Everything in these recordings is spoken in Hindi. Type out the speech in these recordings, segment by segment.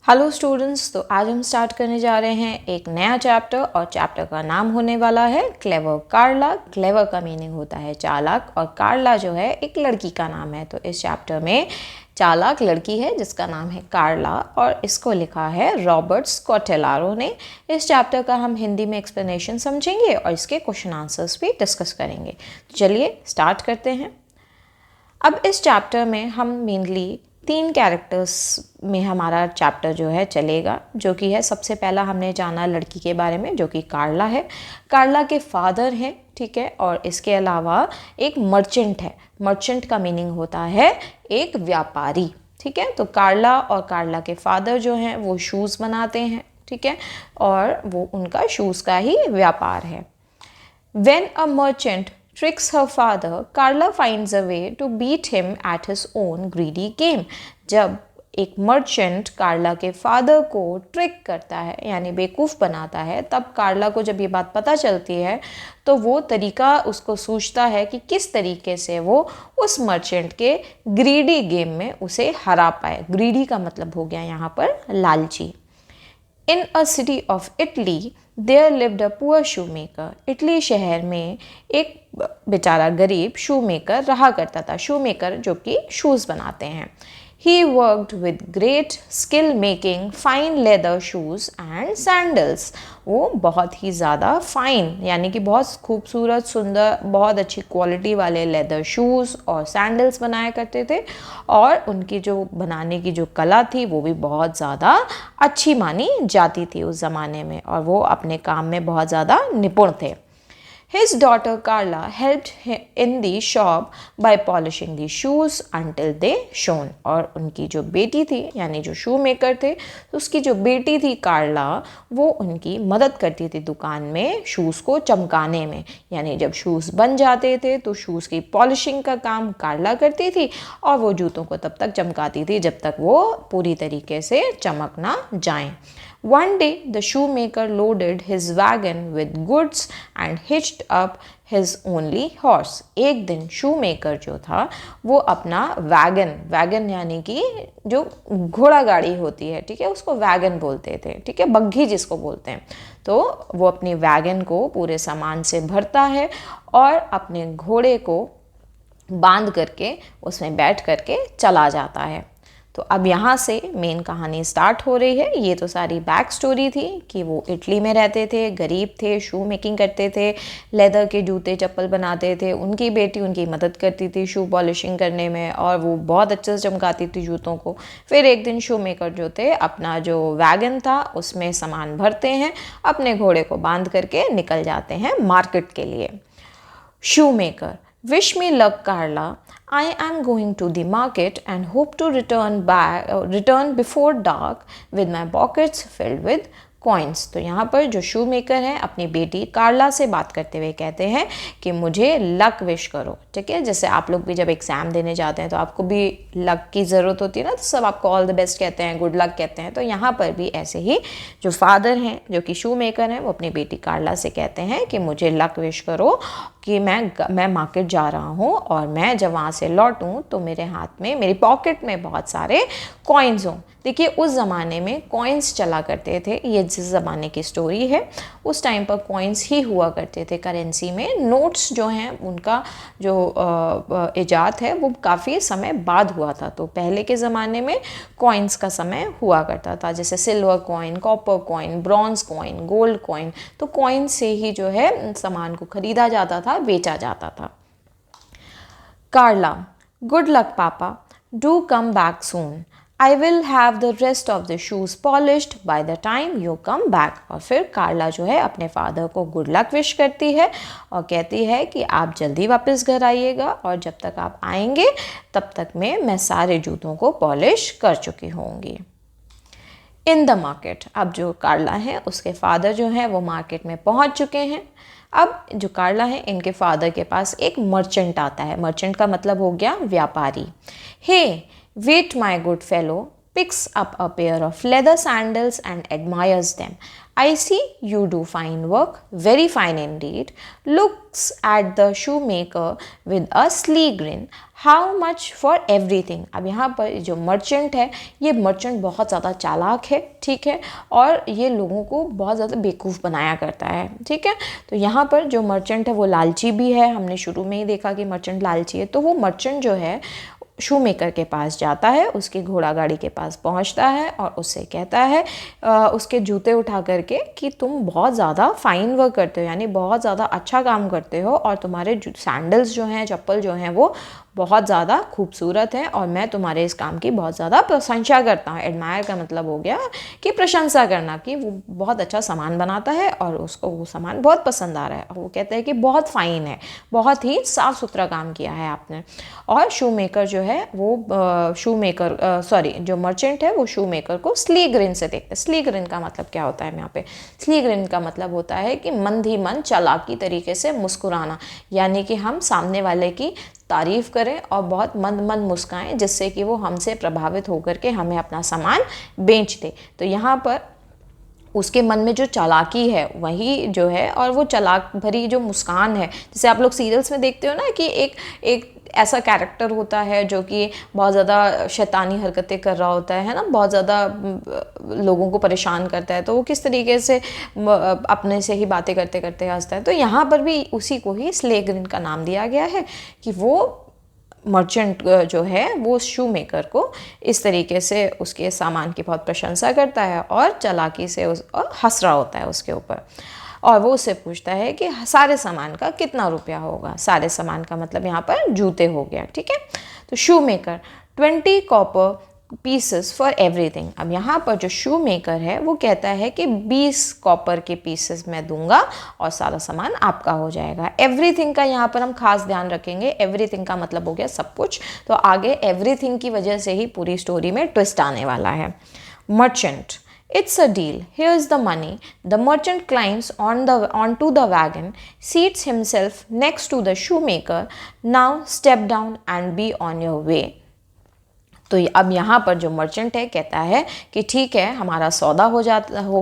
हेलो स्टूडेंट्स, तो आज हम स्टार्ट करने जा रहे हैं एक नया चैप्टर और चैप्टर का नाम होने वाला है क्लेवर कार्ला। क्लेवर का मीनिंग होता है चालाक और कार्ला जो है एक लड़की का नाम है। तो इस चैप्टर में चालाक लड़की है जिसका नाम है कार्ला और इसको लिखा है रॉबर्ट स्कॉटेलारो ने। इस चैप्टर का हम हिंदी में एक्सप्लेनेशन समझेंगे और इसके क्वेश्चन आंसर्स भी डिस्कस करेंगे। तो चलिए स्टार्ट करते हैं। अब इस चैप्टर में हम मेनली 3 कैरेक्टर्स में हमारा चैप्टर जो है चलेगा, जो कि है सबसे पहला हमने जाना लड़की के बारे में जो कि कार्ला है। कार्ला के फादर हैं, ठीक है, और इसके अलावा एक मर्चेंट है। मर्चेंट का मीनिंग होता है एक व्यापारी, ठीक है। तो कार्ला और कार्ला के फादर जो हैं वो शूज़ बनाते हैं, ठीक है, और वो उनका शूज़ का ही व्यापार है। When a merchant tricks her father, Carla finds a way to beat him at his own greedy game. जब एक मर्चेंट कार्ला के फादर को ट्रिक करता है यानी बेवकूफ़ बनाता है, तब कार्ला को जब ये बात पता चलती है तो वो तरीका उसको सूझता है कि किस तरीके से वो उस मर्चेंट के ग्रीडी गेम में उसे हरा पाए। ग्रीडी का मतलब हो गया यहाँ पर लालची। In a city of Italy, there lived a poor shoemaker. Italy शहर में एक बेचारा गरीब शू मेकर रहा करता था। शू मेकर जो कि शूज़ बनाते हैं। He worked with great skill making fine leather shoes and sandals. वो बहुत ही ज़्यादा फाइन यानी कि बहुत खूबसूरत, सुंदर, बहुत अच्छी क्वालिटी वाले लेदर शूज़ और सैंडल्स बनाया करते थे और उनकी जो बनाने की जो कला थी वो भी बहुत ज़्यादा अच्छी मानी जाती थी उस ज़माने में, और वो अपने काम में बहुत ज़्यादा निपुण थे। His daughter Carla helped in the shop by polishing the shoes until they shone. और उनकी जो बेटी थी यानी जो शू मेकर थे, तो उसकी जो बेटी थी कार्ला, वो उनकी मदद करती थी दुकान में शूज़ को चमकाने में। यानी जब शूज़ बन जाते थे तो शूज़ की पॉलिशिंग का काम कार्ला करती थी और वो जूतों को तब तक चमकाती थी जब तक वो पूरी तरीके से चमक ना जाएं। One day, the shoemaker loaded his wagon with goods and hitched up his only horse. एक दिन shoemaker जो था वो अपना वैगन यानी कि जो घोड़ा गाड़ी होती है, ठीक है, उसको वैगन बोलते थे, ठीक है, बग्घी जिसको बोलते हैं। तो वो अपनी वैगन को पूरे सामान से भरता है और अपने घोड़े को बांध करके उसमें बैठ करके चला जाता है। तो अब यहाँ से मेन कहानी स्टार्ट हो रही है। ये तो सारी बैक स्टोरी थी कि वो इटली में रहते थे, गरीब थे, शू मेकिंग करते थे, लेदर के जूते चप्पल बनाते थे। उनकी बेटी उनकी मदद करती थी शू पॉलिशिंग करने में और वो बहुत अच्छे से चमकाती थी जूतों को। फिर एक दिन शू मेकर जो थे अपना जो वैगन था उसमें सामान भरते हैं, अपने घोड़े को बांध करके निकल जाते हैं मार्केट के लिए। शू maker, wish me luck, Carla. I am going to the market and hope to return before dark with my pockets filled with coins. तो यहाँ पर जो शू मेकर हैं अपनी बेटी कार्ला से बात करते हुए कहते हैं कि मुझे लक विश करो, ठीक है। जैसे आप लोग भी जब एग्ज़ाम देने जाते हैं तो आपको भी लक की ज़रूरत होती है ना, तो सब आपको ऑल द बेस्ट कहते हैं, गुड लक कहते हैं। तो यहाँ पर भी ऐसे ही जो फादर हैं जो कि शू मेकर हैं वो अपनी बेटी कार्ला से कहते हैं कि मुझे लक विश करो कि मैं मार्केट जा रहा हूँ और मैं जब वहाँ से लौटूँ तो मेरे हाथ में, मेरी पॉकेट में बहुत सारे कॉइन्स हों। देखिए उस ज़माने में कॉइन्स चला करते थे। ये जिस ज़माने की स्टोरी है उस टाइम पर कॉइन्स ही हुआ करते थे करेंसी में। नोट्स जो हैं उनका जो इजाद है वो काफ़ी समय बाद हुआ था। तो पहले के ज़माने में कॉइन्स का समय हुआ करता था, जैसे silver coin, copper coin, bronze coin, gold coin. तो कॉइन से ही जो है सामान को ख़रीदा जाता था, बेचा जाता था। कार्ला, गुड लक पापा, do come back soon. I will have the rest of the shoes polished by the time you come back. और फिर कार्ला जो है अपने फादर को गुड लक विश करती है और कहती है कि आप जल्दी वापस घर आइएगा और जब तक आप आएंगे तब तक मैं सारे जूतों को पॉलिश कर चुकी होंगी। इन द मार्केट, अब जो कार्ला है उसके फादर जो हैं वो मार्केट में पहुंच चुके हैं। अब जो कार्ला है इनके फादर के पास एक मर्चेंट आता है। मर्चेंट का मतलब हो गया व्यापारी। Hey wait my good fellow, picks up a pair of leather sandals and admires them. I see you do fine work, very fine indeed. Looks at the shoemaker with a sly grin. How much for everything? अब यहाँ पर जो मर्चेंट है, ये मर्चेंट बहुत ज़्यादा चालाक है, ठीक है, और ये लोगों को बहुत ज़्यादा बेवकूफ़ बनाया करता है, ठीक है। तो यहाँ पर जो मर्चेंट है वो लालची भी है, हमने शुरू में ही देखा कि मर्चेंट लालची है। तो वो मर्चेंट जो है शू मेकर के पास जाता है, उसकी घोड़ा गाड़ी के पास पहुंचता है और उससे कहता है उसके जूते उठा करके कि तुम बहुत ज़्यादा फाइन वर्क करते हो, यानी बहुत ज़्यादा अच्छा काम करते हो और तुम्हारे सैंडल्स जो हैं, चप्पल जो हैं वो बहुत ज़्यादा खूबसूरत है और मैं तुम्हारे इस काम की बहुत ज़्यादा प्रशंसा करता हूँ। एडमायर का मतलब हो गया कि प्रशंसा करना, कि वो बहुत अच्छा सामान बनाता है और उसको वो सामान बहुत पसंद आ रहा है। वो कहते हैं कि बहुत फ़ाइन है, बहुत ही साफ़ सुथरा काम किया है आपने। और शू मेकर जो है वो जो मर्चेंट है वो शू मेकर को स्ली ग्रिन से देखते हैं। स्ली ग्रिन का मतलब क्या होता है यहाँ पे? स्ली ग्रिन का मतलब होता है कि मंद ही मन चालाकी तरीके से मुस्कुराना, यानी कि हम सामने वाले की तारीफ़ करें और बहुत मंद मंद मुस्काएं, जिससे कि वो हमसे प्रभावित होकर के हमें अपना सामान बेच दे। तो यहाँ पर उसके मन में जो चालाकी है वही जो है, और वो चालाक भरी जो मुस्कान है, जैसे आप लोग सीरियल्स में देखते हो ना कि एक ऐसा कैरेक्टर होता है जो कि बहुत ज़्यादा शैतानी हरकतें कर रहा होता है ना, बहुत ज़्यादा लोगों को परेशान करता है, तो वो किस तरीके से अपने से ही बातें करते करते हंसता है। तो यहाँ पर भी उसी को ही स्ली ग्रिन का नाम दिया गया है कि वो मर्चेंट जो है वो शू मेकर को इस तरीके से उसके सामान की बहुत प्रशंसा करता है और चालाकी से और हंस रहा होता है उसके ऊपर। और वो उससे पूछता है कि सारे सामान का कितना रुपया होगा। सारे सामान का मतलब यहाँ पर जूते हो गया, ठीक है। तो शू maker 20 copper pieces for everything. अब यहाँ पर जो शू मेकर है वो कहता है कि 20 कॉपर के पीसेस मैं दूंगा और सारा सामान आपका हो जाएगा। एवरीथिंग का यहाँ पर हम खास ध्यान रखेंगे। एवरीथिंग का मतलब हो गया सब कुछ, तो आगे एवरीथिंग की वजह से ही पूरी स्टोरी में ट्विस्ट आने वाला है। Merchant, it's a deal. Here's the money. The merchant climbs onto the wagon, seats himself next to the shoemaker. Now step down and be on your way. तो अब यहाँ पर जो मर्चेंट है कहता है कि ठीक है, हमारा सौदा हो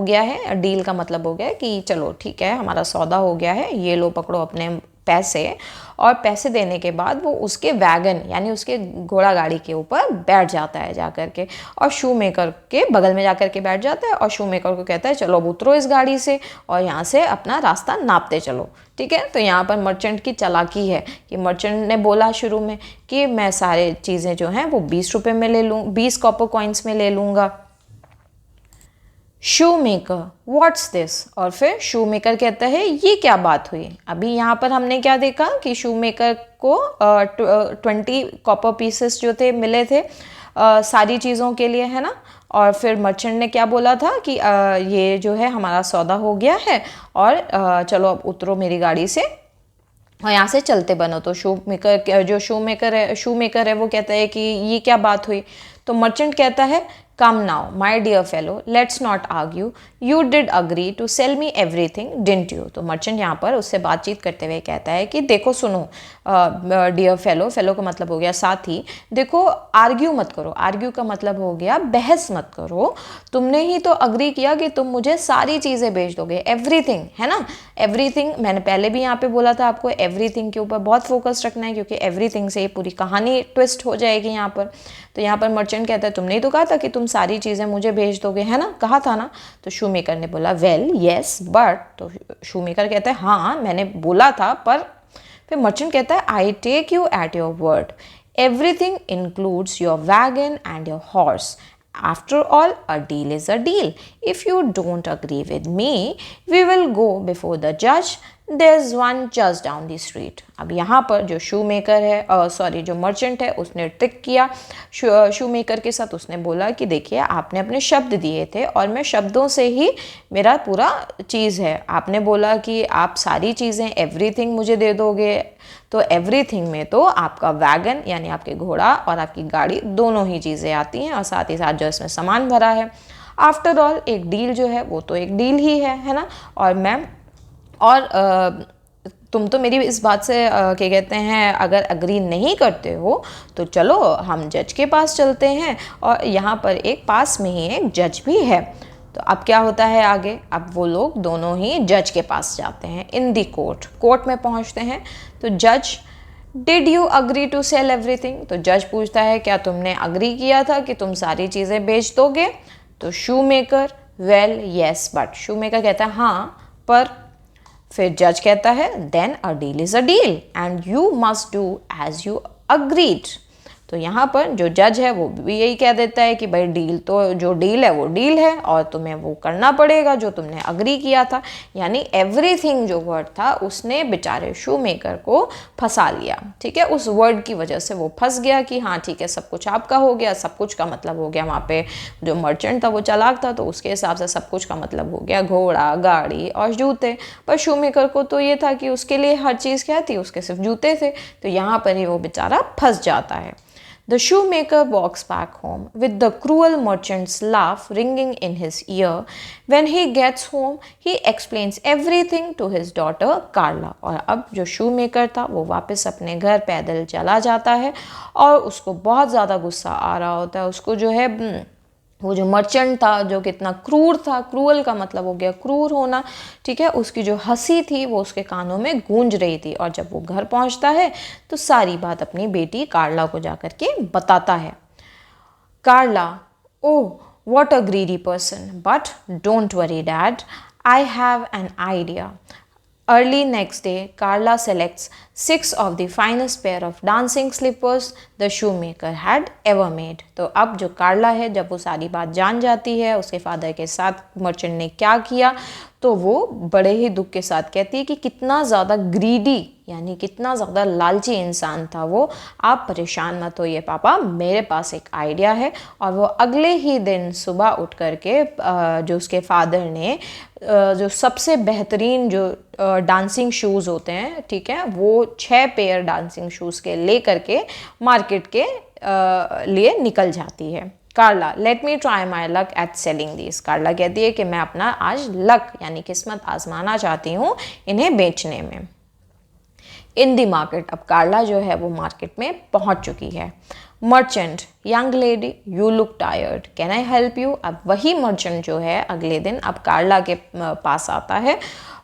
गया है। डील का मतलब हो गया कि चलो ठीक है, हमारा सौदा हो गया है, ये लो पकड़ो अपने पैसे। और पैसे देने के बाद वो उसके वैगन यानी उसके घोड़ा गाड़ी के ऊपर बैठ जाता है जाकर के, और शू मेकर के बगल में जाकर के बैठ जाता है और शू मेकर को कहता है चलो अब उतरो इस गाड़ी से और यहाँ से अपना रास्ता नापते चलो, ठीक है। तो यहाँ पर मर्चेंट की चालाकी है कि मर्चेंट ने बोला शुरू में कि मैं सारे चीज़ें जो हैं वो 20 रुपये में ले लूँ, 20 कॉपर कॉइन्स में ले लूँगा। शू मेकर, व्हाट्स दिस? और फिर शू मेकर कहता है ये क्या बात हुई? अभी यहाँ पर हमने क्या देखा कि शू मेकर को 20 कॉपर पीसेस जो थे मिले थे सारी चीज़ों के लिए, है ना। और फिर मर्चेंट ने क्या बोला था कि ये जो है हमारा सौदा हो गया है और चलो अब उतरो मेरी गाड़ी से और यहाँ से चलते बनो। तो शू मेकर है वो कहता है कि ये क्या बात हुई? तो मर्चेंट कहता है come now my dear fellow, let's not argue, you did agree to sell me everything didn't you. तो मर्चेंट यहाँ पर उससे बातचीत करते हुए कहता है कि देखो सुनो डियर फेलो, फेलो का मतलब हो गया साथी, देखो आर्ग्यू मत करो। आर्ग्यू का मतलब हो गया बहस मत करो। तुमने ही तो अग्री किया कि तुम मुझे सारी चीज़ें बेच दोगे, एवरीथिंग, है ना। एवरीथिंग मैंने पहले भी यहाँ पे बोला था आपको, एवरीथिंग के ऊपर बहुत फोकस रखना है क्योंकि एवरीथिंग से ये पूरी कहानी ट्विस्ट हो जाएगी यहाँ पर। तो यहाँ पर मर्चेंट कहता है तुमने ही तो कहा था कि तुम सारी चीज़ें मुझे भेज दोगे, है ना, कहा था ना। तो शू मेकर ने बोला वेल येस बट। तो शू मेकर कहता है हाँ मैंने बोला था पर। फिर मर्चेंट कहता है I take you at your word, everything includes your wagon and your horse. After all, a deal is a deal. If you don't agree with me, we will go before the judge. There's one just down the street. अब यहाँ पर जो शू मेकर है जो मर्चेंट है उसने ट्रिक किया शू मेकर के साथ। उसने बोला कि देखिए आपने अपने शब्द दिए थे और मैं शब्दों से ही मेरा पूरा चीज़ है। आपने बोला कि आप सारी चीज़ें एवरीथिंग मुझे दे दोगे, तो एवरीथिंग में तो आपका वैगन यानी आपके घोड़ा और आपकी गाड़ी दोनों ही चीज़ें आती हैं और साथ ही साथ जो इसमें सामान भरा है। आफ्टर ऑल एक डील जो है वो तो एक डील ही है ना। और मैं तुम तो मेरी इस बात से क्या कहते हैं अगर अग्री नहीं करते हो तो चलो हम जज के पास चलते हैं, और यहाँ पर एक पास में ही एक जज भी है। तो अब क्या होता है आगे, अब वो लोग दोनों ही जज के पास जाते हैं। इन दी कोर्ट, कोर्ट में पहुँचते हैं। तो जज, did you agree to sell everything, तो जज पूछता है क्या तुमने अग्री किया था कि तुम सारी चीज़ें बेच दोगे। तो shoemaker, well yes but, shoemaker कहता है हाँ पर। फिर जज कहता है then a deal is a deal and you must do as you agreed. तो यहाँ पर जो जज है वो भी यही कह देता है कि भाई डील तो जो डील है वो डील है और तुम्हें वो करना पड़ेगा जो तुमने अग्री किया था। यानी एवरीथिंग जो वर्ड था उसने बेचारे शू मेकर को फंसा लिया, ठीक है। उस वर्ड की वजह से वो फंस गया कि हाँ ठीक है सब कुछ आपका हो गया, सब कुछ का मतलब हो गया। वहाँ पे जो मर्चेंट था वो चालाक था तो उसके हिसाब से सब कुछ का मतलब हो गया घोड़ा, गाड़ी और जूते। पर शू मेकर को तो ये था कि उसके लिए हर चीज़ क्या थी, उसके सिर्फ जूते थे। तो यहाँ पर ही वो बेचारा फंस जाता है। The shoemaker walks back home with the cruel merchant's laugh ringing in his ear. When he gets home, he explains everything to his daughter Carla. और अब जो shoemaker था वो वापस अपने घर पैदल चला जाता है और उसको बहुत ज़्यादा गुस्सा आ रहा होता है। उसको जो है वो जो मर्चेंट था जो कितना क्रूर था, क्रूअल का मतलब हो गया क्रूर होना, ठीक है, उसकी जो हंसी थी वो उसके कानों में गूंज रही थी। और जब वो घर पहुंचता है तो सारी बात अपनी बेटी कार्ला को जाकर के बताता है। Carla, oh what a greedy person, but don't worry dad, I have an idea. Early next day, Carla selects 6 of the finest pair of dancing slippers the shoemaker had ever made. तो अब जो कार्ला है जब वो सारी बात जान जाती है उसके फादर के साथ मर्चेंट ने क्या किया, तो वो बड़े ही दुख के साथ कहती है कि कितना ज़्यादा ग्रीडी यानी कितना ज़्यादा लालची इंसान था वो। आप परेशान मत होइए पापा, मेरे पास एक आइडिया है। और वो अगले ही दिन सुबह उठ करके जो उसके फादर ने जो सबसे बेहतरीन जो डांसिंग शूज़ होते हैं, ठीक है, वो 6 पेयर डांसिंग शूज़ के ले करके मार्केट के लिए निकल जाती है। Carla, let me try my luck at selling this. Carla कहती है कि मैं अपना आज लक यानी किस्मत आजमाना चाहती हूँ इन्हें बेचने में। इन दी मार्केट, अब कार्ला जो है वो मार्केट में पहुँच चुकी है। Merchant, young lady you look tired, can I help you. अब वही मर्चेंट जो है अगले दिन अब कार्ला के पास आता है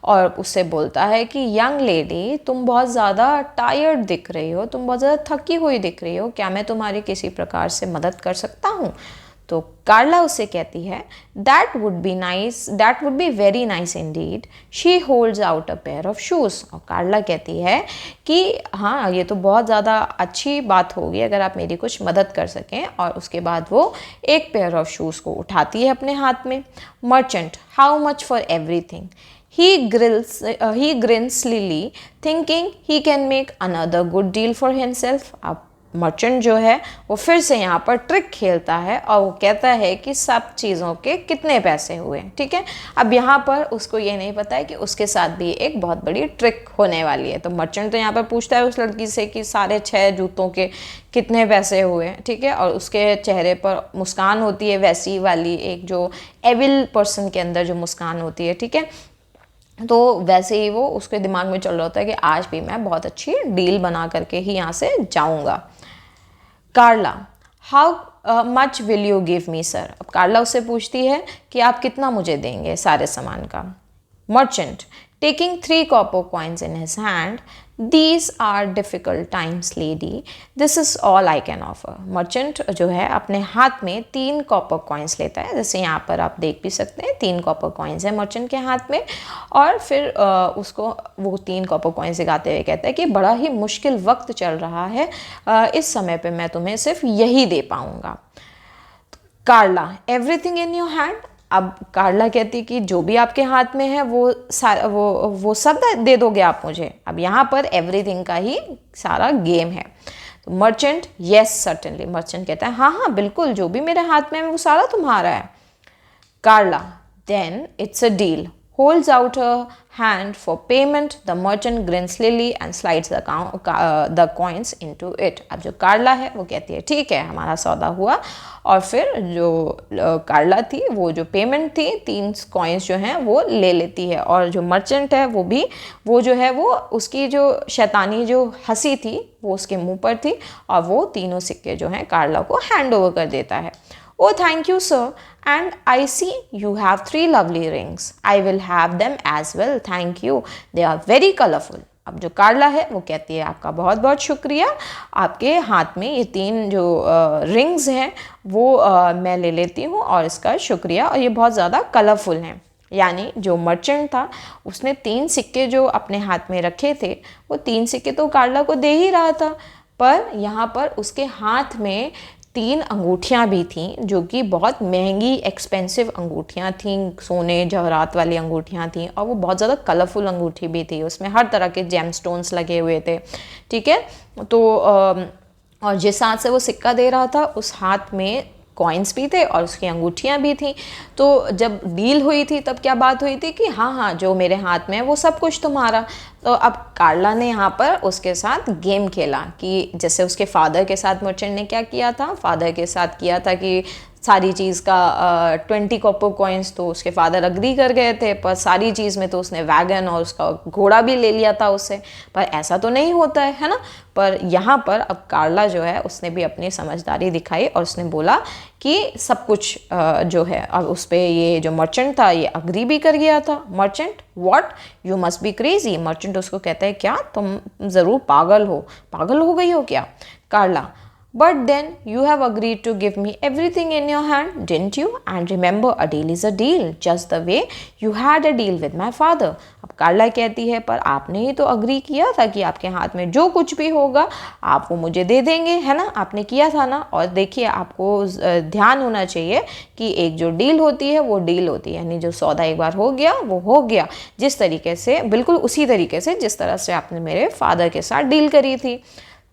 और उससे बोलता है कि यंग लेडी तुम बहुत ज़्यादा टायर्ड दिख रही हो, तुम बहुत ज़्यादा थकी हुई दिख रही हो, क्या मैं तुम्हारी किसी प्रकार से मदद कर सकता हूँ। तो कार्ला उससे कहती है that would be nice, that would be very nice Indeed. She holds out a pair of shoes. और कार्ला कहती है कि हाँ ये तो बहुत ज़्यादा अच्छी बात होगी अगर आप मेरी कुछ मदद कर सकें। और उसके बाद वो एक पेयर ऑफ शूज़ को उठाती है अपने हाथ में। Merchant, how much for everything. He grins slily, thinking he can make another good deal for himself. अब मर्चेंट जो है वो फिर से यहाँ पर ट्रिक खेलता है और वो कहता है कि सब चीज़ों के कितने पैसे हुए, ठीक है। अब यहाँ पर उसको ये नहीं पता है कि उसके साथ भी एक बहुत बड़ी ट्रिक होने वाली है। तो मर्चेंट तो यहाँ पर पूछता है उस लड़की से कि सारे 6 जूतों के कितने पैसे हुए, ठीक है। और उसके चेहरे पर मुस्कान होती है वैसी वाली एक जो एविल पर्सन के अंदर जो मुस्कान होती है, ठीक है। तो वैसे ही वो उसके दिमाग में चल रहा होता है कि आज भी मैं बहुत अच्छी डील बना करके ही यहाँ से जाऊँगा। Carla, how much will you give me sir. अब कार्ला उससे पूछती है कि आप कितना मुझे देंगे सारे सामान का। Merchant, taking 3 copper coins in his hand, these are difficult times lady, this is all I can offer। Merchant जो है अपने हाथ में 3 copper coins लेता है, जैसे यहाँ पर आप देख भी सकते हैं 3 copper coins है मर्चेंट के हाथ में। और फिर उसको वो 3 copper coins दिखाते हुए कहता है कि बड़ा ही मुश्किल वक्त चल रहा है, इस समय पे मैं तुम्हें सिर्फ यही दे पाऊँगा। कार्ला, एवरीथिंग इन योर हैंड। अब कार्ला कहती कि जो भी आपके हाथ में है वो सब दे दोगे आप मुझे। अब यहाँ पर एवरीथिंग का ही सारा गेम है। तो मर्चेंट, येस सर्टेनली। मर्चेंट कहता है हाँ हाँ बिल्कुल, जो भी मेरे हाथ में है वो सारा तुम्हारा है। Carla, then it's a deal, holds out her hand for payment. The merchant grins slyly and slides the coins into it. अब जो कार्ला है वो कहती है ठीक है हमारा सौदा हुआ, और फिर जो कार्ला थी वो जो पेमेंट थी 3 कॉइन्स जो हैं वो ले लेती है, और जो मर्चेंट है वो जो है वो उसकी जो शैतानी जो हंसी थी वो उसके मुंह पर थी, और वो तीनों सिक्के जो हैं कार्ला को हैंड ओवर कर देता है. Oh, thank you, sir. And I see you have 3 lovely rings. I will have them as well. Thank you. They are very colorful. अब जो कार्ला है वो कहती है आपका बहुत बहुत शुक्रिया, आपके हाथ में ये 3 जो रिंग्स हैं वो मैं ले लेती हूँ, और इसका शुक्रिया, और ये बहुत ज़्यादा कलरफुल हैं. यानी जो मर्चेंट था उसने 3 सिक्के जो अपने हाथ में रखे थे वो 3 सिक्के तो कार्ला को दे ही रहा था, पर यहाँ पर उसके हाथ में 3 अंगूठियाँ भी थीं जो कि बहुत महंगी एक्सपेंसिव अंगूठियाँ थीं, सोने जवाहरात वाली अंगूठियाँ थीं, और वो बहुत ज़्यादा कलरफुल अंगूठी भी थी, उसमें हर तरह के जेमस्टोन्स लगे हुए थे. ठीक है, तो और जिस हाथ से वो सिक्का दे रहा था उस हाथ में कॉइन्स भी थे और उसकी अंगूठियाँ भी थी. तो जब डील हुई थी तब क्या बात हुई थी कि हाँ जो मेरे हाथ में है वो सब कुछ तुम्हारा. तो अब कार्ला ने यहाँ पर उसके साथ गेम खेला कि जैसे उसके फादर के साथ मर्चेंट ने क्या किया था, फादर के साथ किया था कि सारी चीज़ का 20 कॉपर कॉइन्स तो उसके फादर अग्री कर गए थे, पर सारी चीज़ में तो उसने वैगन और उसका घोड़ा भी ले लिया था उससे. पर ऐसा तो नहीं होता है ना. पर यहाँ पर अब कार्ला जो है उसने भी अपनी समझदारी दिखाई और उसने बोला कि सब कुछ जो है अब उस पर ये जो मर्चेंट था ये अग्री भी कर गया था. Merchant what, you must be crazy. Merchant उसको कहता है क्या तुम ज़रूर पागल हो गई हो क्या. कार्ला, but then you have agreed to give me everything in your hand, didn't you? And remember, a deal is a deal, just the way you had a deal with my father. अब कार्ला कहती है पर आपने ही तो अग्री किया था कि आपके हाथ में जो कुछ भी होगा आप वो मुझे दे देंगे, है ना, आपने किया था ना. और देखिए आपको ध्यान होना चाहिए कि एक जो डील होती है वो डील होती है, यानी जो सौदा एक बार हो गया वो हो गया, जिस तरीके से बिल्कुल उसी तरीके से जिस तरह से आपने मेरे फादर के साथ डील करी थी.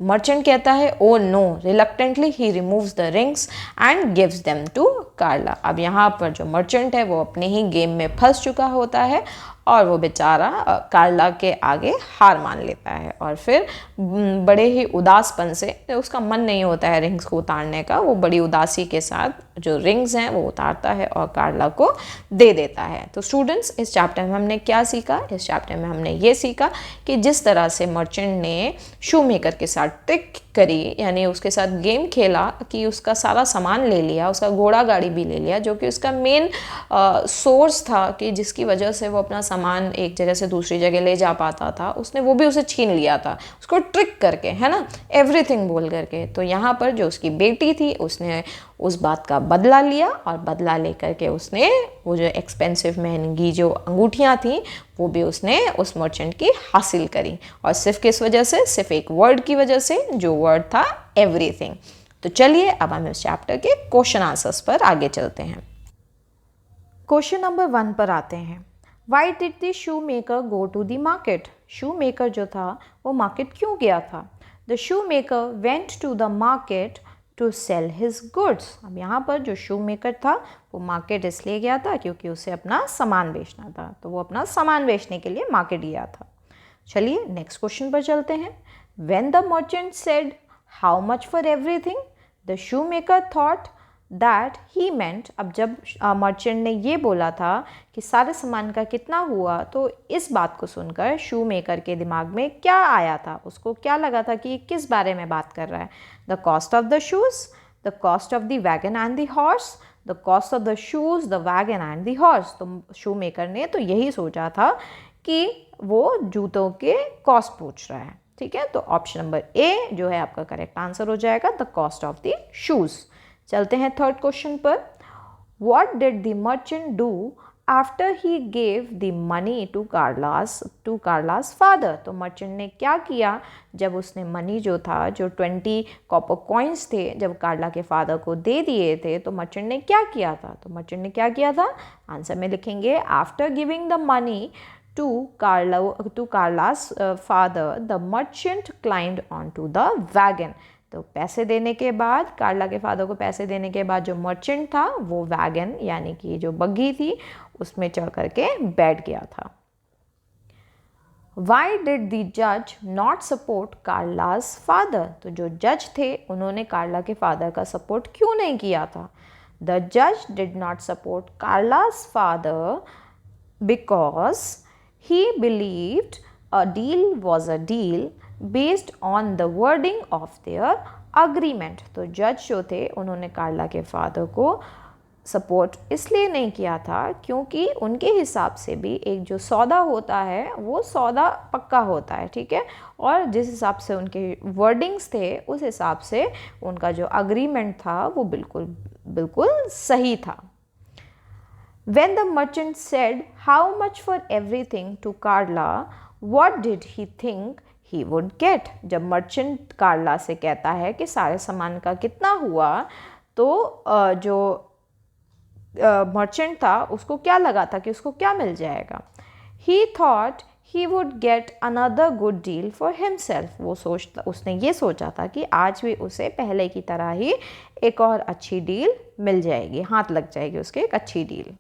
मर्चेंट कहता है oh no. Reluctantly he removes the rings and gives them to Carla. अब यहाँ पर जो मर्चेंट है वो अपने ही गेम में फंस चुका होता है और वो बेचारा कार्ला के आगे हार मान लेता है, और फिर बड़े ही उदासपन से, उसका मन नहीं होता है रिंग्स को उतारने का, वो बड़ी उदासी के साथ जो रिंग्स हैं वो उतारता है और कार्ला को दे देता है. तो स्टूडेंट्स, इस चैप्टर में हमने क्या सीखा? इस चैप्टर में हमने ये सीखा कि जिस तरह से मर्चेंट ने शू मेकर के साथ ट्रिक करी, यानी उसके साथ गेम खेला कि उसका सारा सामान ले लिया, उसका घोड़ा गाड़ी भी ले लिया, जो कि उसका मेन सोर्स था कि जिसकी वजह से वो अपना सामान एक जगह से दूसरी जगह ले जा पाता था, उसने वो भी उसे छीन लिया था, उसको ट्रिक करके, है ना, एवरीथिंग बोल करके. तो यहाँ पर जो उसकी बेटी थी उसने उस बात का बदला लिया, और बदला लेकर के उसने वो जो एक्सपेंसिव महंगी जो अंगूठियाँ थी वो भी उसने उस मर्चेंट की हासिल करी, और सिर्फ किस वजह से? सिर्फ एक वर्ड की वजह से, जो वर्ड था एवरीथिंग. तो चलिए अब हम इस चैप्टर के क्वेश्चन आंसर्स पर आगे चलते हैं. क्वेश्चन नंबर 1 पर आते हैं. Why did the shoe maker go to the market? Shoe maker जो था वो मार्केट क्यों गया था? The shoe maker went to the market to sell his goods. अब यहाँ पर जो शू मेकर था वो मार्केट इसलिए गया था क्योंकि उसे अपना सामान बेचना था, तो वो अपना सामान बेचने के लिए मार्केट गया था. चलिए नेक्स्ट क्वेश्चन पर चलते हैं. When the merchant said how much for everything, the shoe maker thought that he meant. अब जब मर्चेंट ने ये बोला था कि सारे सामान का कितना हुआ, तो इस बात को सुनकर शू मेकर के दिमाग में क्या आया था? उसको क्या लगा था कि किस बारे में बात कर रहा है? The cost of the shoes, the cost of the wagon and the horse, the cost of the shoes, the wagon and the horse. तो शू मेकर ने तो यही सोचा था कि वो जूतों के कॉस्ट पूछ रहा है. ठीक है, तो ऑप्शन नंबर ए जो है आपका करेक्ट आंसर हो जाएगा, the cost of the shoes. चलते हैं थर्ड क्वेश्चन पर. What did the merchant do after he gave the money to Carla's father? तो मर्चेंट ने क्या किया जब उसने मनी जो था, जो 20 कॉपर कॉइन्स थे, जब कार्ला के फादर को दे दिए थे, तो मर्चेंट ने क्या किया था? तो मर्चेंट ने क्या किया था? आंसर में लिखेंगे after giving the money to Carla's father, the merchant climbed onto the wagon. तो पैसे देने के बाद, कार्ला के फादर को पैसे देने के बाद जो मर्चेंट था वो वैगन यानी कि जो बग्गी थी उसमें चढ़ करके बैठ गया था। Why did the judge not support कार्ला's father? तो जो जज थे उन्होंने कार्ला के फादर का सपोर्ट क्यों नहीं किया था? The judge did not support कार्ला's father because he believed a deal was a deal based on the wording of their agreement. तो जज जो थे उन्होंने कार्ला के फादर को सपोर्ट इसलिए नहीं किया था क्योंकि उनके हिसाब से भी एक जो सौदा होता है वो सौदा पक्का होता है, ठीक है, और जिस हिसाब से उनके वर्डिंग्स थे उस हिसाब से उनका जो अग्रीमेंट था वो बिल्कुल सही था। When the merchant said how much for everything to Carla, what did he think he would get? जब मर्चेंट कार्ला से कहता है कि सारे सामान का कितना हुआ, तो जो मर्चेंट था उसको क्या लगा था कि उसको क्या मिल जाएगा? He thought he would get another good deal for himself. उसने ये सोचा था कि आज भी उसे पहले की तरह ही एक और अच्छी डील मिल जाएगी, हाथ लग जाएगी उसके एक अच्छी deal.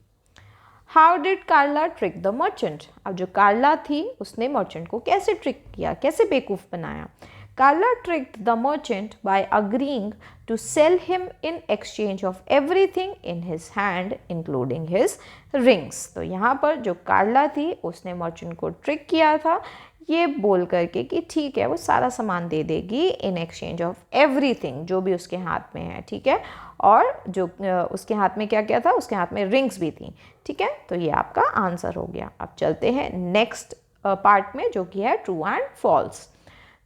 How did Carla trick the merchant? अब जो कार्ला थी उसने मर्चेंट को कैसे ट्रिक किया, कैसे बेवकूफ़ बनाया? Carla tricked the merchant by agreeing to sell him in exchange of everything in his hand, including his rings. तो यहाँ पर जो कार्ला थी उसने मर्चेंट को ट्रिक किया था ये बोल करके कि ठीक है वो सारा सामान दे देगी इन एक्सचेंज ऑफ एवरीथिंग, जो भी उसके हाथ में है, ठीक है, और जो उसके हाथ में क्या क्या था, उसके हाथ में रिंग्स भी थी, ठीक है। तो ये आपका आंसर हो गया। अब चलते हैं नेक्स्ट पार्ट में जो कि है true and false.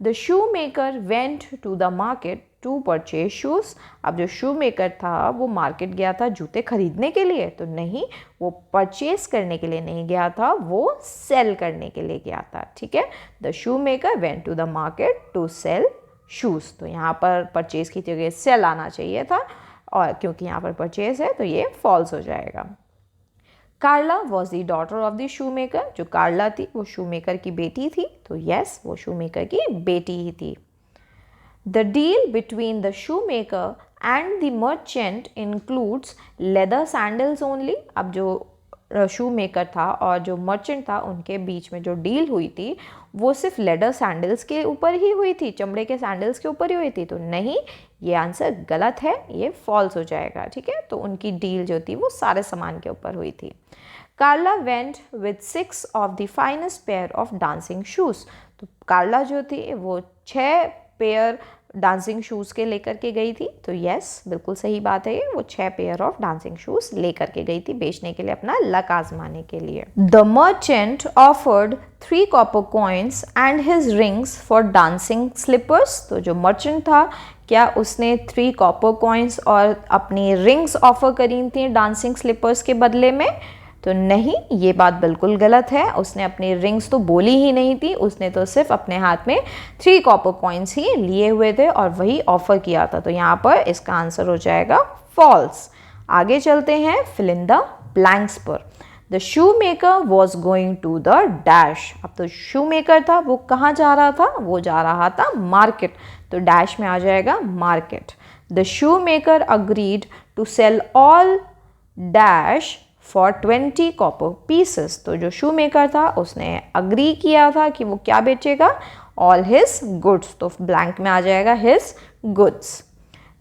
The shoe maker went to the market to purchase shoes. अब जो शू मेकर था वो मार्केट गया था जूते खरीदने के लिए, तो नहीं, वो परचेज करने के लिए नहीं गया था, वो सेल करने के लिए गया था, ठीक है। The shoe maker went to the market to sell shoes. तो यहाँ पर परचेज की जगह सेल आना चाहिए था, और क्योंकि यहाँ पर परचेज है तो ये फॉल्स हो जाएगा। Carla was the daughter of the shoe maker. जो कार्ला थी वो शू मेकर की बेटी थी, तो यस वो शू मेकर की बेटी ही थी। The deal between the shoe maker and the merchant includes leather sandals only. अब जो शू मेकर था और जो मर्चेंट था उनके बीच में जो डील हुई थी वो सिर्फ लेदर सैंडल्स के ऊपर ही हुई थी, चमड़े के सैंडल्स के ऊपर ही हुई थी, तो नहीं, ये आंसर गलत है, ये फॉल्स हो जाएगा, ठीक है। तो उनकी डील जो थी वो सारे सामान के ऊपर हुई थी। Carla went with 6 of the finest pair of dancing shoes. तो कार्ला जो थी वो 6 पेयर डांसिंग शूज़ के लेकर के गई थी, तो यस बिल्कुल सही बात है, ये वो 6 पेयर ऑफ डांसिंग शूज़ लेकर के गई थी बेचने के लिए, अपना लक आजमाने के लिए। The merchant offered 3 copper coins and his rings for dancing slippers. तो जो मर्चेंट था क्या उसने 3 कॉपर कॉइन्स और अपनी रिंग्स ऑफर करी थी डांसिंग स्लीपर्स के बदले में? तो नहीं, ये बात बिल्कुल गलत है। उसने अपनी रिंग्स तो बोली ही नहीं थी, उसने तो सिर्फ अपने हाथ में 3 कॉपर कॉइन्स ही लिए हुए थे और वही ऑफर किया था, तो यहाँ पर इसका आंसर हो जाएगा फॉल्स। आगे चलते हैं फिल इन द ब्लैंक्स पर। The shoe maker was going to the dash. अब तो शू मेकर था वो कहाँ जा रहा था, वो जा रहा था मार्केट, तो डैश में आ जाएगा मार्केट। The shoe maker agreed to sell all dash for 20 copper pieces. तो जो शू मेकर था उसने अग्री किया था कि वो क्या बेचेगा, ऑल हिज गुड्स, तो ब्लैंक में आ जाएगा his goods.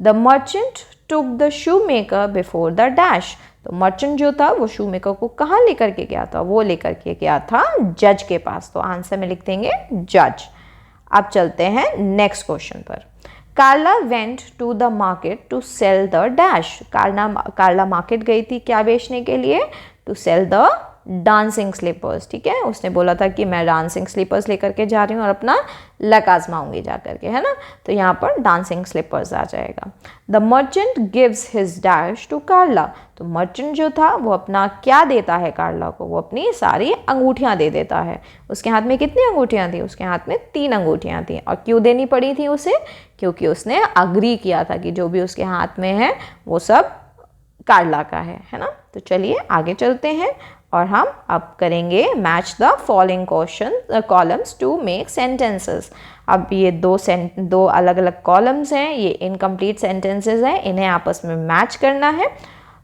The merchant took the shoe maker before the dash. तो मर्चेंट जो था वो शू मेकर को कहाँ लेकर के गया था, वो लेकर के गया था जज के पास, तो आंसर में लिख देंगे जज। अब चलते हैं नेक्स्ट क्वेश्चन पर। Carla went to the market to sell the dash. Carla market गई थी क्या बेचने के लिए, to sell the dancing slippers, ठीक है। उसने बोला था कि मैं डांसिंग स्लीपर्स लेकर के जा रही हूँ और अपना लक आजमाऊंगी जा करके, है ना, तो यहाँ पर डांसिंग स्लीपर्स आ जाएगा। The merchant gives his dash to Carla. तो मर्चेंट जो था वो अपना क्या देता है कार्ला को, वो अपनी सारी अंगूठियाँ दे देता है। उसके हाथ में कितनी अंगूठियाँ थी, उसके हाथ में 3 अंगूठियाँ थी, और क्यों देनी पड़ी थी उसे, क्योंकि उसने अग्री किया था कि जो भी उसके हाथ में है वो सब कार्ला का है ना। तो चलिए आगे चलते हैं और हम अब करेंगे match the following question columns to make sentences. अब ये दो अलग अलग कॉलम्स हैं, ये इनकम्प्लीट सेंटेंसेस हैं, इन्हें आपस में मैच करना है।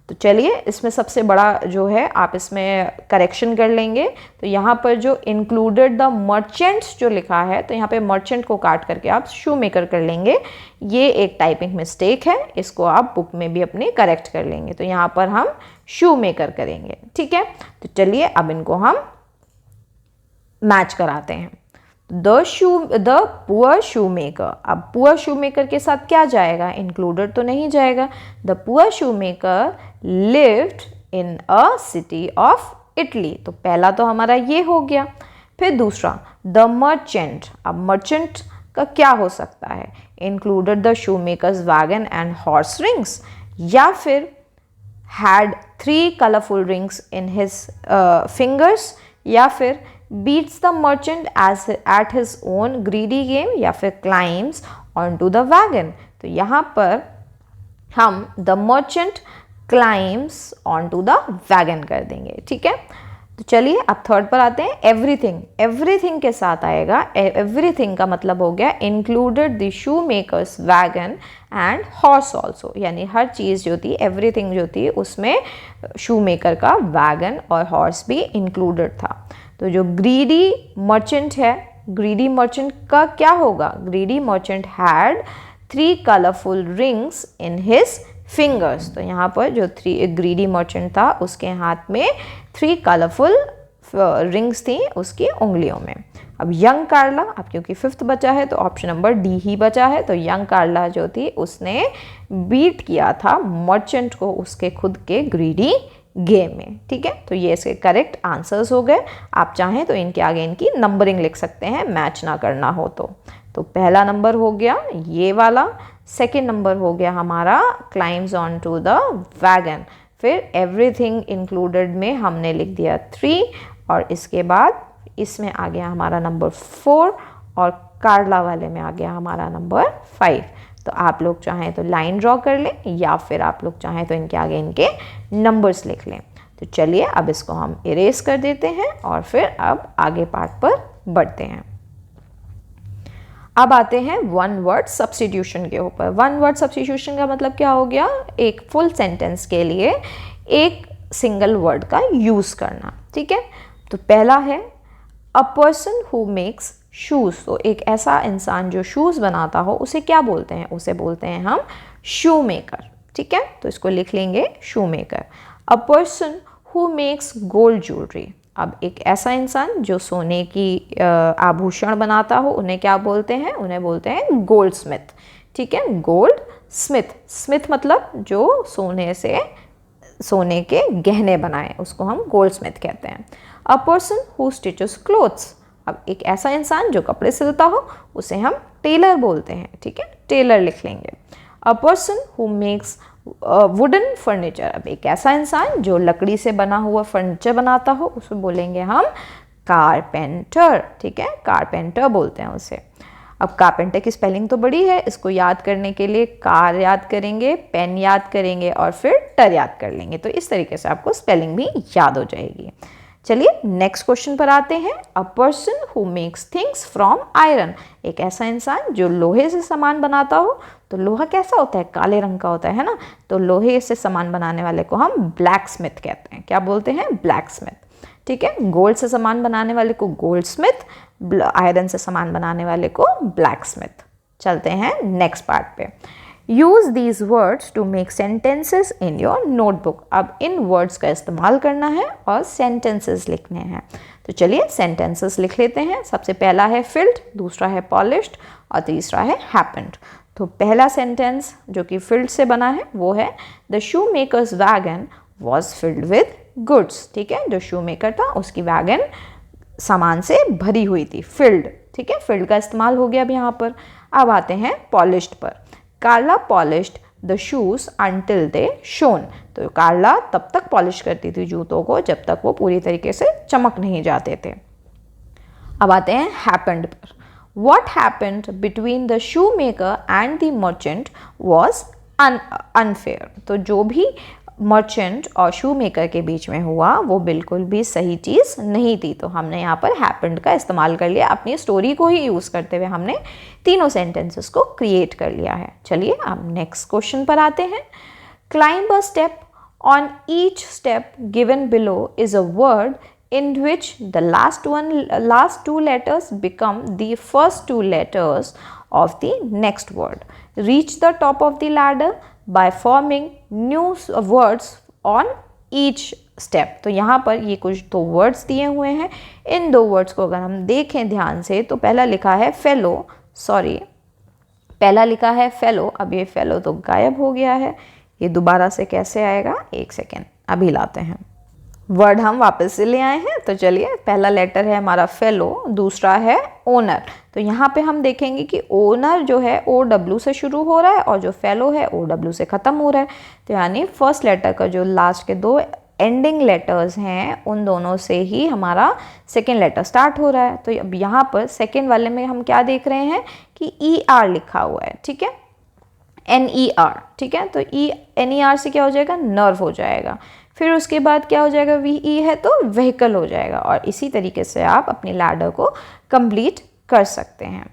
तो चलिए इसमें सबसे बड़ा जो है आप इसमें करेक्शन कर लेंगे। तो यहाँ पर जो इंक्लूडेड द मर्चेंट्स जो लिखा है, तो यहाँ पे मर्चेंट को काट करके आप शू मेकर कर लेंगे। ये एक टाइपिंग मिस्टेक है, इसको आप बुक में भी अपने करेक्ट कर लेंगे। तो यहाँ पर हम शू मेकर करेंगे, ठीक है। तो चलिए अब इनको हम मैच कराते हैं। द पुअर शू मेकर, अब पुअर शू मेकर के साथ क्या जाएगा, इंक्लूडेड तो नहीं जाएगा। The poor shoe maker lived in a city of Italy, तो पहला तो हमारा ये हो गया। फिर दूसरा द मर्चेंट, अब मर्चेंट का क्या हो सकता है, included the shoe makers wagon and horse rings, या फिर had 3 colorful rings in his fingers, या फिर beats the merchant at his own greedy game, या फिर climbs onto the wagon। तो यहाँ पर हम the merchant climbs onto the wagon कर देंगे, ठीक है। तो चलिए अब थर्ड पर आते हैं। एवरीथिंग, एवरीथिंग के साथ आएगा। एवरीथिंग का मतलब हो गया included the shoe makers wagon and horse also, यानी हर चीज़ जो थी, एवरीथिंग जो थी उसमें शू मेकर का वैगन और हॉर्स भी इंक्लूडेड था। तो जो ग्रीडी मर्चेंट है, ग्रीडी मर्चेंट का क्या होगा, greedy merchant had 3 colourful rings in his fingers. तो यहाँ पर जो ग्रीडी मर्चेंट था उसके हाथ में 3 कलरफुल रिंग्स थी उसकी उंगलियों में। अब यंग कार्ला, अब क्योंकि 5th बचा है तो ऑप्शन नंबर डी ही बचा है। तो यंग कार्ला जो थी उसने बीट किया था मर्चेंट को उसके खुद के ग्रीडी गेम में, ठीक है। तो ये इसके करेक्ट आंसर्स हो गए। आप चाहें तो इनके आगे इनकी नंबरिंग लिख सकते हैं, मैच ना करना हो तो पहला नंबर हो गया ये वाला, सेकेंड नंबर हो गया हमारा climbs on to the wagon, फिर एवरीथिंग इंक्लूडेड में हमने लिख दिया 3, और इसके बाद इसमें आ गया हमारा नंबर 4, और कार्ला वाले में आ गया हमारा नंबर 5। तो आप लोग चाहें तो लाइन ड्रॉ कर लें, या फिर आप लोग चाहें तो इनके आगे इनके नंबर्स लिख लें। तो चलिए अब इसको हम इरेज कर देते हैं और फिर अब आगे पार्ट पर बढ़ते हैं। अब आते हैं वन वर्ड सब्स्टिट्यूशन के ऊपर। वन वर्ड सब्स्टिट्यूशन का मतलब क्या हो गया, एक फुल सेंटेंस के लिए एक सिंगल वर्ड का यूज़ करना, ठीक है। तो पहला है a person who makes shoes, तो एक ऐसा इंसान जो शूज़ बनाता हो उसे क्या बोलते हैं, उसे बोलते हैं हम शू मेकर, ठीक है। तो इसको लिख लेंगे शू maker. A person who makes gold jewellery, अब एक ऐसा इंसान जो सोने की आभूषण बनाता हो उन्हें क्या बोलते हैं, उन्हें बोलते हैं गोल्ड स्मिथ, ठीक है। गोल्ड स्मिथ, स्मिथ मतलब जो सोने के गहने बनाए उसको हम गोल्ड स्मिथ कहते हैं। A person who stitches clothes, अब एक ऐसा इंसान जो कपड़े सिलता हो उसे हम टेलर बोलते हैं, ठीक है, टेलर लिख लेंगे। A person who makes wooden furniture, अब एक ऐसा इंसान जो लकड़ी से बना हुआ फर्नीचर बनाता हो उसे बोलेंगे हम कारपेंटर, ठीक है, कारपेंटर बोलते हैं उसे। अब कारपेंटर की स्पेलिंग तो बड़ी है, इसको याद करने के लिए कार याद करेंगे, पेन याद करेंगे और फिर टर याद कर लेंगे। तो इस तरीके से आपको स्पेलिंग भी याद हो जाएगी। चलिए नेक्स्ट क्वेश्चन पर आते हैं। A person who makes things from iron, एक ऐसा इंसान जो लोहे से सामान बनाता हो। तो लोहा कैसा होता है, काले रंग का होता है ना। तो लोहे से सामान बनाने वाले को हम ब्लैक स्मिथ कहते हैं। क्या बोलते हैं, ब्लैक स्मिथ, ठीक है। गोल्ड से सामान बनाने वाले को गोल्ड स्मिथ, आयरन से सामान बनाने वाले को ब्लैक स्मिथ। चलते हैं नेक्स्ट पार्ट पे। Use these words to make sentences in your notebook, अब इन वर्ड्स का इस्तेमाल करना है और सेंटेंसेस लिखने हैं। तो चलिए सेंटेंसेस लिख लेते हैं। सबसे पहला है फिल्ड, दूसरा है पॉलिश्ड और तीसरा है हैपेंड। तो पहला सेंटेंस जो कि फिल्ड से बना है वो है the shoe makers wagon was filled with goods, ठीक है। जो शू मेकर था उसकी वैगन सामान से भरी हुई थी, फिल्ड, ठीक है। फिल्ड का इस्तेमाल हो गया अब यहाँ पर। अब आते हैं पॉलिश्ड पर। Carla polished the shoes until they shone, तो कार्ला तब तक पॉलिश करती थी जूतों को जब तक वो पूरी तरीके से चमक नहीं जाते थे। अब आते हैं हैपेंड पर। What happened between the shoemaker and the merchant was unfair, तो जो भी मर्चेंट और शू मेकर के बीच में हुआ वो बिल्कुल भी सही चीज़ नहीं थी। तो हमने यहाँ पर हैपेंड का इस्तेमाल कर लिया, अपनी स्टोरी को ही यूज़ करते हुए हमने तीनों सेंटेंसेस को क्रिएट कर लिया है। चलिए अब नेक्स्ट क्वेश्चन पर आते हैं। Climb a step, on each step given below is a word in which the last two letters become the first two letters of the next word. Reach the top of the ladder by forming new words on each step. तो यहाँ पर ये कुछ दो वर्ड्स दिए हुए हैं। इन दो वर्ड्स को अगर हम देखें ध्यान से तो पहला लिखा है फेलो, पहला लिखा है फेलो। अब ये फेलो तो गायब हो गया है, ये दोबारा से कैसे आएगा, एक सेकेंड अभी लाते हैं। वर्ड हम वापस से ले आए हैं। तो चलिए, पहला लेटर है हमारा फेलो, दूसरा है ओनर। तो यहाँ पे हम देखेंगे कि ओनर जो है OW से शुरू हो रहा है और जो फेलो है OW से ख़त्म हो रहा है। तो यानी फर्स्ट लेटर का जो लास्ट के दो एंडिंग लेटर्स हैं उन दोनों से ही हमारा सेकेंड लेटर स्टार्ट हो रहा है। तो अब यहाँ पर सेकेंड वाले में हम क्या देख रहे हैं कि ER लिखा हुआ है, ठीक है, NER, ठीक है। तो NER से क्या हो जाएगा, नर्व हो जाएगा। फिर उसके बाद क्या हो जाएगा, VE है तो व्हीकल हो जाएगा। और इसी तरीके से आप अपनी लैडर को कंप्लीट कर सकते हैं।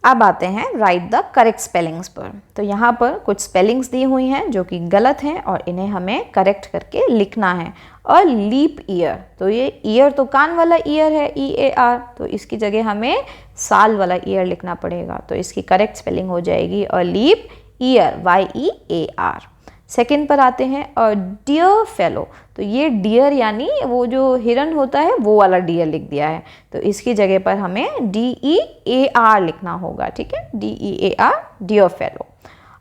अब आते हैं राइट द करेक्ट स्पेलिंग्स पर। तो यहाँ पर कुछ स्पेलिंग्स दी हुई हैं जो कि गलत हैं और इन्हें हमें करेक्ट करके लिखना है। और लीप ईयर, तो ये ईयर तो कान वाला ईयर है, EAR, तो इसकी जगह हमें साल वाला ईयर लिखना पड़ेगा। तो इसकी करेक्ट स्पेलिंग हो जाएगी a leap year, YEAR। Second पर आते हैं अ डियर फेलो। तो ये डियर यानी वो जो हिरन होता है वो वाला डियर लिख दिया है। तो इसकी जगह पर हमें DEAR लिखना होगा, ठीक है, DEAR, डियर फेलो।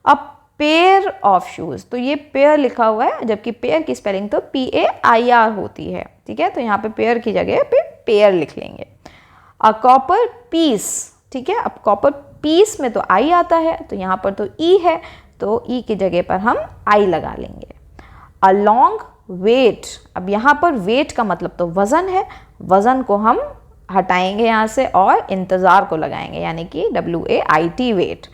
अब पेयर ऑफ शूज़, तो ये पेयर लिखा हुआ है जबकि पेयर की स्पेलिंग तो PAIR होती है, ठीक है। तो यहाँ पे पेयर की जगह पे पेयर लिख लेंगे। अ कॉपर पीस, ठीक है। अब कॉपर पीस में तो I आता है, तो यहाँ पर तो E है, तो E की जगह पर हम I लगा लेंगे। अ लॉन्ग वेट, अब यहाँ पर वेट का मतलब तो वज़न है, वज़न को हम हटाएंगे यहाँ से और इंतज़ार को लगाएंगे, यानी कि WAIT, वेट।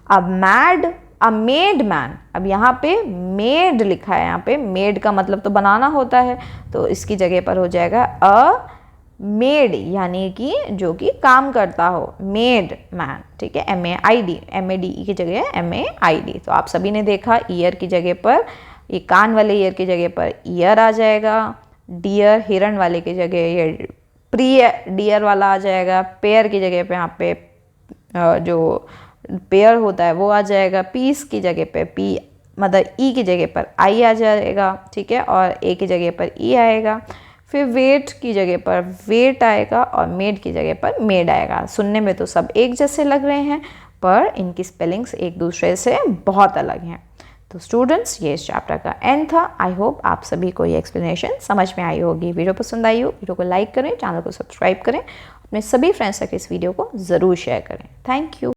अब मैड, अ मेड मैन, अब यहाँ पे मेड लिखा है, यहाँ पे मेड का मतलब तो बनाना होता है, तो इसकी जगह पर हो जाएगा अ मेड, यानी कि जो कि काम करता हो, मेड मैन, ठीक है, MAID की जगह MAID। तो आप सभी ने देखा ईयर की जगह पर, ये कान वाले ईयर की जगह पर ईयर आ जाएगा, डियर हिरण वाले की जगह ये प्रिय डियर वाला आ जाएगा, पेयर की जगह पे यहाँ पे जो पेयर होता है वो आ जाएगा, पीस की जगह पे पी मतलब E की जगह पर I आ जाएगा, ठीक है, और A की जगह पर E आएगा। फिर वेट की जगह पर वेट आएगा और मेड की जगह पर मेड आएगा। सुनने में तो सब एक जैसे लग रहे हैं पर इनकी स्पेलिंग्स एक दूसरे से बहुत अलग हैं। तो स्टूडेंट्स, ये इस चैप्टर का एंड था। आई होप आप सभी को ये एक्सप्लेनेशन समझ में आई होगी। वीडियो पसंद आई हो, वीडियो को लाइक करें, चैनल को सब्सक्राइब करें, अपने सभी फ्रेंड्स तक इस वीडियो को ज़रूर शेयर करें। Thank you.